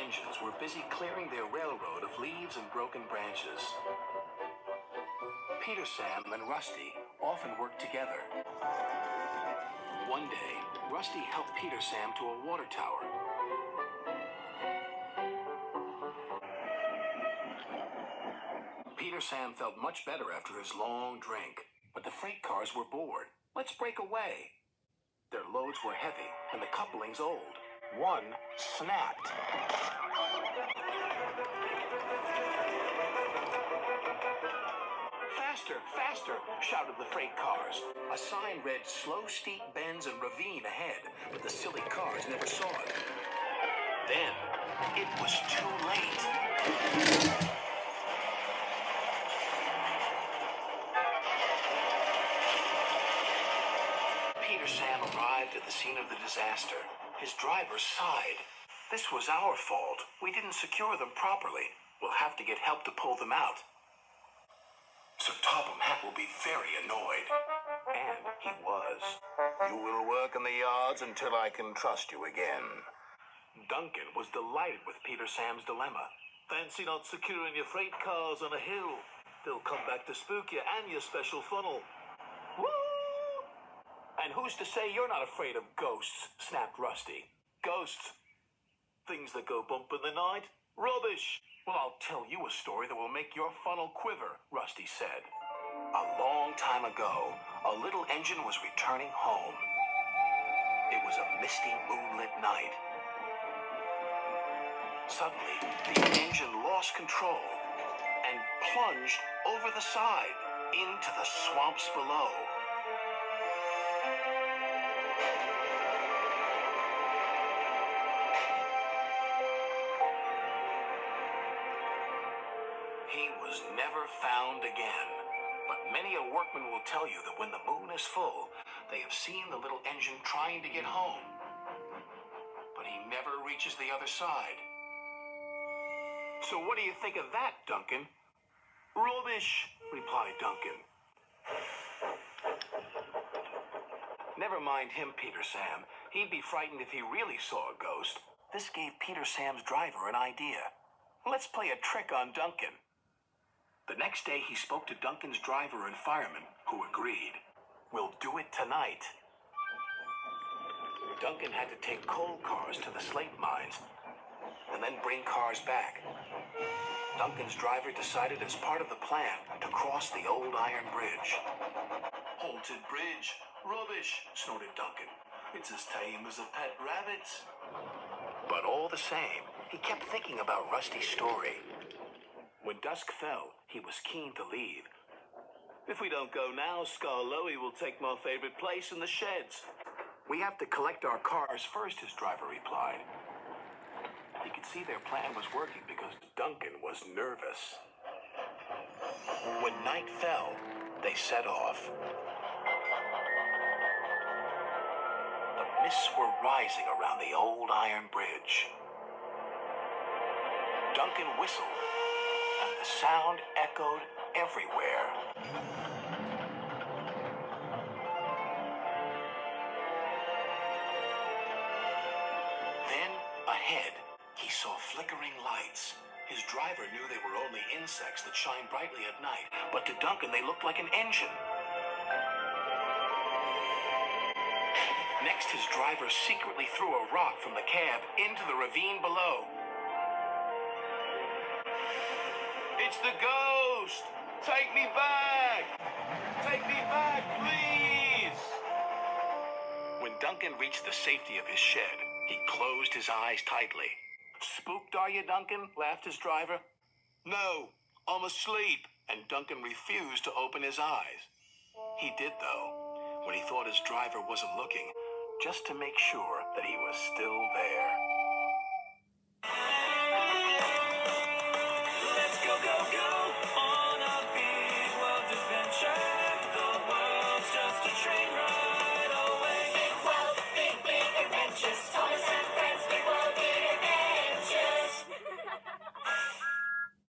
engines were busy clearing their railroad of leaves and broken branches. Peter, Sam, and Rusty often worked together. One day, Rusty helped Peter, Sam to a water tower. Peter, Sam felt much better after his long drink, but the freight cars were bored. Let's break away. Their loads were heavy, and the couplings old. One snapped. Faster, faster, shouted the freight cars. A sign read slow, steep bends and ravine ahead, but the silly cars never saw it. Then, it was too late. Peter, Sam arrived at the scene of the disaster. His driver sighed. This was our fault. We didn't secure them properly. We'll have to get help to pull them out. Sir Topham Hatt will be very annoyed. And he was. You will work in the yards until I can trust you again. Duncan was delighted with Peter, Sam's dilemma. Fancy not securing your freight cars on a hill. They'll come back to spook you and your special funnel. Woo! And who's to say you're not afraid of ghosts? Snapped Rusty. Ghosts? Things that go bump in the night? Rubbish! Well, I'll tell you a story that will make your funnel quiver, Rusty said. A long time ago, a little engine was returning home. It was a misty, moonlit night. Suddenly, the engine lost control and plunged over the side into the swamps below. He was never found again. But many a workman will tell you that when the moon is full, they have seen the little engine trying to get home. But he never reaches the other side. So what do you think of that, Duncan? Rubbish, replied Duncan. Never mind him, Peter, Sam. He'd be frightened if he really saw a ghost. This gave Peter, Sam's driver an idea. Let's play a trick on Duncan. The next day, he spoke to Duncan's driver and fireman, who agreed. We'll do it tonight. Duncan had to take coal cars to the slate mines and then bring cars back. Duncan's driver decided as part of the plan to cross the old iron bridge. Haunted bridge. Rubbish, snorted Duncan. It's as tame as a pet rabbit's. But all the same, he kept thinking about Rusty's story. When dusk fell, he was keen to leave. If we don't go now, Scarloey will take my favorite place in the sheds. We have to collect our cars first, his driver replied. He could see their plan was working because Duncan was nervous. When night fell, they set off. The mists were rising around the old iron bridge. Duncan whistled, and the sound echoed everywhere. Then, ahead, he saw flickering lights. His driver knew they were only insects that shine brightly at night, but to Duncan they looked like an engine. Next, his driver secretly threw a rock from the cab into the ravine below. It's the ghost! Take me back! Take me back, please! When Duncan reached the safety of his shed, he closed his eyes tightly. Spooked, are you, Duncan? Laughed his driver. No, I'm asleep. And Duncan refused to open his eyes. He did, though, when he thought his driver wasn't looking, just to make sure that he was still there.